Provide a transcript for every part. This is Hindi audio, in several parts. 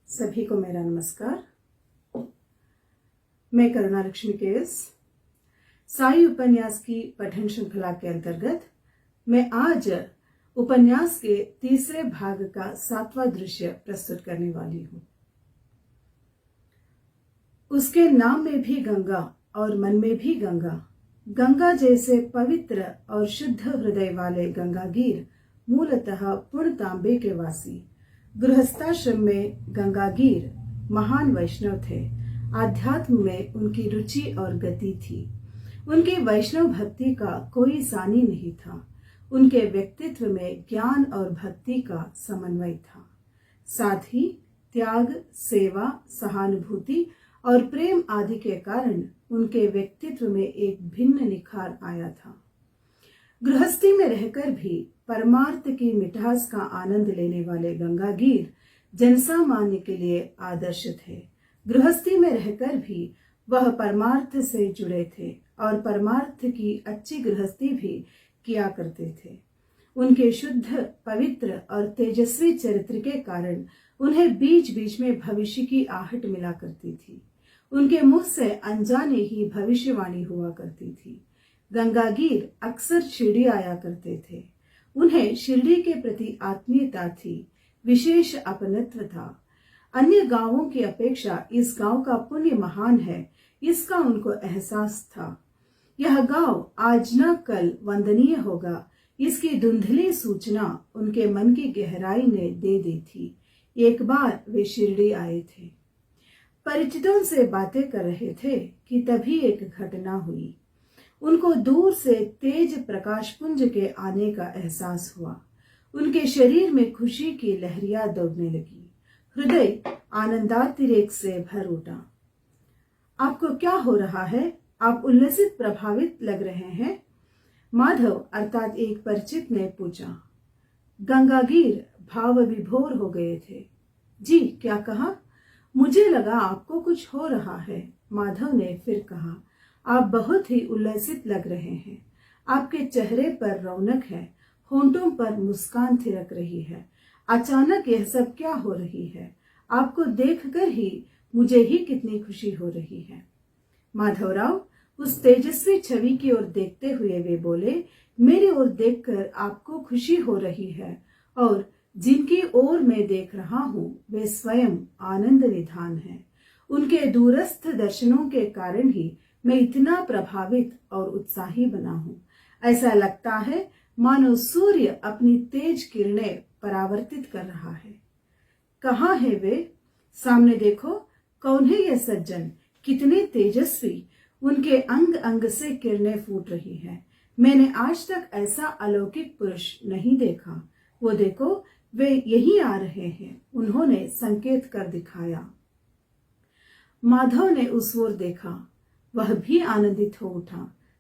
सभी को मेरा नमस्कार। मैं करुणा लक्ष्मी केस साई उपन्यास की पठन श्रृंखला के अंतर्गत मैं आज उपन्यास के तीसरे भाग का 7वां दृश्य प्रस्तुत करने वाली हूँ। उसके नाम में भी गंगा और मन में भी गंगा, गंगा जैसे पवित्र और शुद्ध हृदय वाले गंगागीर मूलतः पूर्ण तांबे के वासी। गृहस्थाश्रम में गंगागीर महान वैष्णव थे। आध्यात्म में उनकी रुचि और गति थी। उनकी वैष्णव भक्ति का कोई सानी नहीं था। उनके व्यक्तित्व में ज्ञान और भक्ति का समन्वय था। साथ ही त्याग, सेवा, सहानुभूति और प्रेम आदि के कारण उनके व्यक्तित्व में एक भिन्न निखार आया था। गृहस्थी में रहकर भी परमार्थ की मिठास का आनंद लेने वाले गंगागीर जनसामान्य के लिए आदर्श थे। गृहस्थी में रहकर भी वह परमार्थ से जुड़े थे और परमार्थ की अच्छी गृहस्थी भी किया करते थे। उनके शुद्ध, पवित्र और तेजस्वी चरित्र के कारण उन्हें बीच बीच में भविष्य की आहट मिला करती थी। उनके मुंह से अनजाने ही भविष्यवाणी हुआ करती थी। गंगागीर अक्सर शिरडी आया करते थे। उन्हें शिरडी के प्रति आत्मीयता थी, विशेष अपनत्व था। अन्य गांवों की अपेक्षा इस गांव का पुण्य महान है, इसका उनको एहसास था। यह गांव आज न कल वंदनीय होगा, इसकी धुंधली सूचना उनके मन की गहराई ने दे दी थी। एक बार वे शिरडी आए थे, परिचितों से बातें कर रहे थे कि तभी एक घटना हुई। उनको दूर से तेज प्रकाशपुंज के आने का एहसास हुआ। उनके शरीर में खुशी की लहरियां दौड़ने लगी। हृदय आनंदातिरेक से भर उठा। आपको क्या हो रहा है? आप उल्लसित, प्रभावित लग रहे हैं, माधव अर्थात एक परिचित ने पूछा। गंगागीर भाव विभोर हो गए थे। जी, क्या कहा? मुझे लगा आपको कुछ हो रहा है, माधव ने फिर कहा। आप बहुत ही उल्लसित लग रहे हैं। आपके चेहरे पर रौनक है, होंठों पर मुस्कान थिरक रही है। अचानक यह सब क्या हो रही है? आपको देखकर ही मुझे ही कितनी खुशी हो रही है। माधवराव उस तेजस्वी छवि की ओर देखते हुए वे बोले, मेरी ओर देखकर आपको खुशी हो रही है और जिनकी ओर मैं देख रहा हूँ वे स्वयं आनंद निधान हैं। उनके दूरस्थ दर्शनों के कारण ही मैं इतना प्रभावित और उत्साही बना हूँ। ऐसा लगता है मानो सूर्य अपनी तेज किरणें परावर्तित कर रहा है। कहाँ है वे? सामने देखो, कौन है ये सज्जन? कितने तेजस्वी! उनके अंग अंग से किरणें फूट रही है। मैंने आज तक ऐसा अलौकिक पुरुष नहीं देखा। वो देखो, वे यहीं आ रहे हैं, उन्होंने संकेत कर दिखाया। माधव ने उस ओर देखा। वह भी आनंदित हो उठा।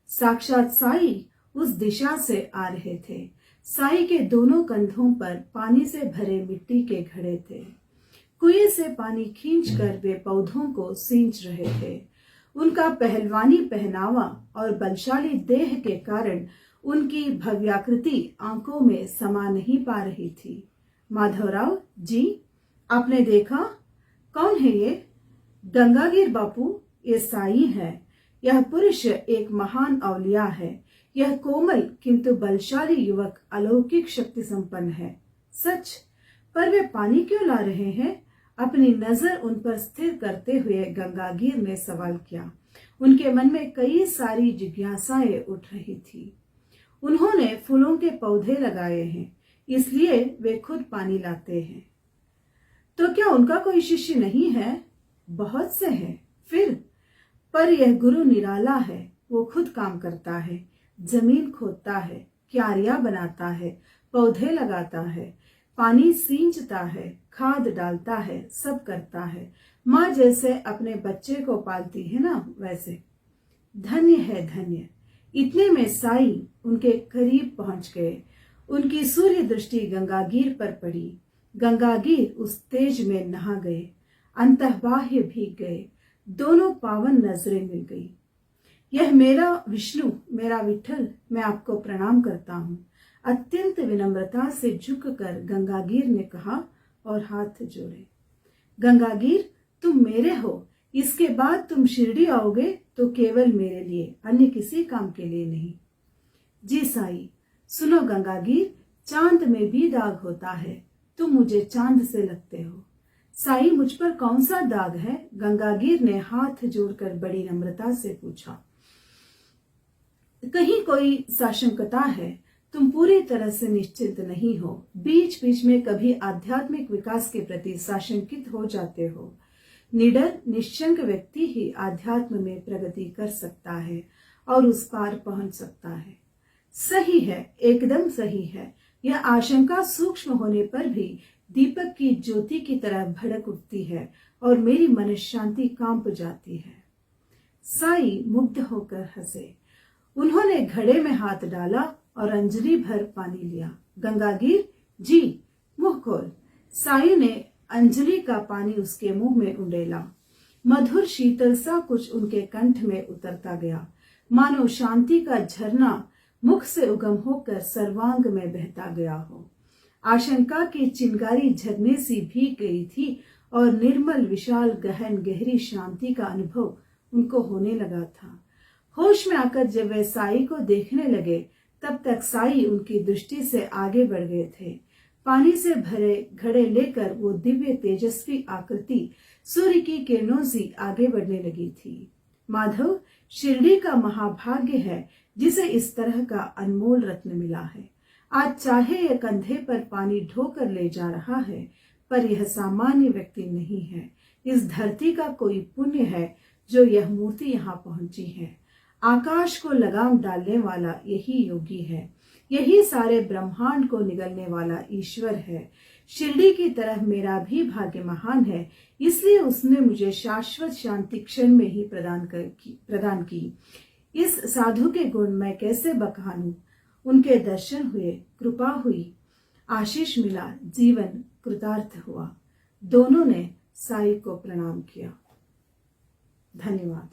साक्षात साई उस दिशा से आ रहे थे। साई के दोनों कंधों पर पानी से भरे मिट्टी के घड़े थे। कुएं से पानी खींचकर वे पौधों को सींच रहे थे। उनका पहलवानी पहनावा और बलशाली देह के कारण उनकी भव्याकृति आंखों में समा नहीं पा रही थी। माधवराव जी, आपने देखा? कौन है ये? गंगागीर बापू, ये साई है। यह पुरुष एक महान औलिया है। यह कोमल किंतु बलशाली युवक अलौकिक शक्ति संपन्न है। सच? पर वे पानी क्यों ला रहे हैं? अपनी नजर उन पर स्थिर करते हुए गंगागीर ने सवाल किया। उनके मन में कई सारी जिज्ञासाएं उठ रही थी। उन्होंने फूलों के पौधे लगाए हैं, इसलिए वे खुद पानी लाते हैं। तो क्या उनका कोई शिष्य नहीं है? बहुत से हैं। फिर? पर यह गुरु निराला है। वो खुद काम करता है, जमीन खोदता है, क्यारियां बनाता है, पौधे लगाता है, पानी सींचता है, खाद डालता है, सब करता है। माँ जैसे अपने बच्चे को पालती है ना, वैसे। धन्य है, धन्य। इतने में साई उनके करीब पहुंच गए। उनकी सूर्य दृष्टि गंगागीर पर पड़ी। गंगागीर उस तेज में नहा गए, अंतर्बाह्य भीग गए। दोनों पावन नजरें मिल गई। यह मेरा विष्णु, मेरा विठल, मैं आपको प्रणाम करता हूँ, अत्यंत विनम्रता से झुककर गंगागीर ने कहा और हाथ जोड़े। गंगागीर, तुम मेरे हो। इसके बाद तुम शिरडी आओगे तो केवल मेरे लिए, अन्य किसी काम के लिए नहीं। जी साईं, सुनो गंगागीर, चांद में भी दाग होता है, तुम मुझे चांद से लगते हो। साईं, मुझ पर कौन सा दाग है? गंगागीर ने हाथ जोड़कर बड़ी नम्रता से पूछा। कहीं कोई साशंकता है? तुम पूरी तरह से निश्चिंत नहीं हो। बीच बीच में कभी आध्यात्मिक विकास के प्रति साशंकित हो जाते हो। निडर निश्चंक व्यक्ति ही आध्यात्म में प्रगति कर सकता है और उस पार पहुंच सकता है। सही है, एकदम सही है। यह आशंका सूक्ष्म होने पर भी दीपक की ज्योति की तरह भड़क उठती है और मेरी मन शांति कांप जाती है। साई मुग्ध होकर हंसे। उन्होंने घड़े में हाथ डाला और अंजलि भर पानी लिया। गंगागीर जी, मुंह खोल। साई ने अंजलि का पानी उसके मुंह में उंडेला। मधुर शीतल सा कुछ उनके कंठ में उतरता गया, मानो शांति का झरना मुख से उगम होकर सर्वांग में बहता गया हो। आशंका की चिंगारी झरने सी भीग गई थी और निर्मल विशाल गहन गहरी शांति का अनुभव उनको होने लगा था। होश में आकर जब वे साई को देखने लगे, तब तक साई उनकी दृष्टि से आगे बढ़ गए थे। पानी से भरे घड़े लेकर वो दिव्य तेजस्वी आकृति सूर्य की किरणों सी आगे बढ़ने लगी थी। माधव, शिरडी का महाभाग्य है जिसे इस तरह का अनमोल रत्न मिला है। आज चाहे यह कंधे पर पानी ढोकर ले जा रहा है, पर यह सामान्य व्यक्ति नहीं है। इस धरती का कोई पुण्य है जो यह मूर्ति यहाँ पहुंची है। आकाश को लगाम डालने वाला यही योगी है, यही सारे ब्रह्मांड को निगलने वाला ईश्वर है। शिरडी की तरह मेरा भी भाग्य महान है, इसलिए उसने मुझे शाश्वत शांति क्षण में ही प्रदान की। इस साधु के गुण मैं कैसे बखानूं? उनके दर्शन हुए, कृपा हुई, आशीष मिला, जीवन कृतार्थ हुआ। दोनों ने साई को प्रणाम किया। धन्यवाद।